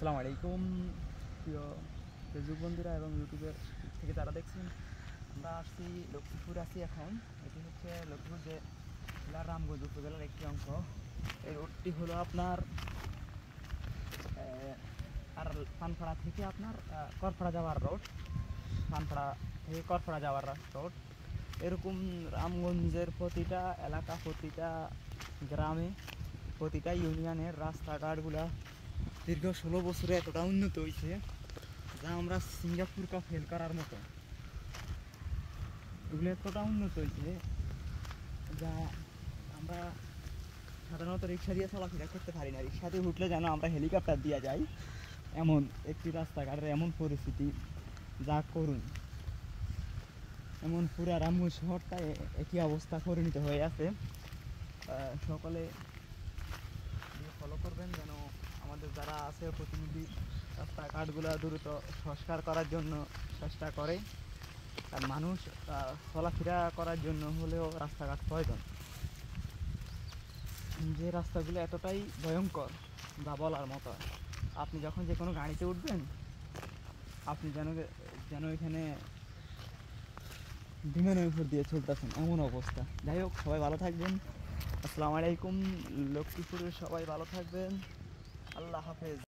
আসসালামু আলাইকুম প্রিয় ফেসবুক বন্ধুরা এবং ইউটিউবের থেকে যারা দেখছেন। আমরা আসছি লক্ষ্মীপুর আছি এখন। এটি হচ্ছে লক্ষ্মীপুর জেলার রামগঞ্জ উপজেলার একটি অংশ। এই রোডটি হলো আপনার আর পানপাড়া থেকে আপনার করপাড়া যাওয়ার রোড। পানপাড়া থেকে করপাড়া যাওয়ার রোড। এরকম রামগঞ্জের প্রতিটা এলাকা, প্রতিটা গ্রামে, প্রতিটা ইউনিয়নের রাস্তাঘাটগুলা দীর্ঘ 16 বছরে এতটা উন্নত হয়েছে যা আমরা সিঙ্গাপুরকে ফেল করার মতো। এগুলো এতটা উন্নত হয়েছে যা আমরা সাধারণত রিক্সা দিয়ে চলাফেরা করতে পারি না। রিক্সা দিয়ে উঠলে যেন আমরা হেলিকপ্টার দিয়ে যাই, এমন একটি রাস্তাঘাটের এমন পরিস্থিতি যা করুন। এমন পুরা রামগঞ্জ শহরটা একই অবস্থা পরিণত হয়ে আছে। সকলে ফলো করবেন যেন আমাদের যারা আছে প্রতিনিধি রাস্তাঘাটগুলো দ্রুত সংস্কার করার জন্য চেষ্টা করে। আর মানুষ চলাফেরা করার জন্য হলেও রাস্তাঘাট প্রয়োজন। যে রাস্তাগুলো এতটাই ভয়ঙ্কর যা বলার মতো। আপনি যখন যে কোনো গাড়িতে উঠবেন আপনি যেন এখানে বিমানের উপর দিয়ে চলতেছেন, এমন অবস্থা। যাই হোক, সবাই ভালো থাকবেন। আসসালামু আলাইকুম। লক্ষ্মীপুরের সবাই ভালো থাকবেন। আল্লাহ হাফেজ।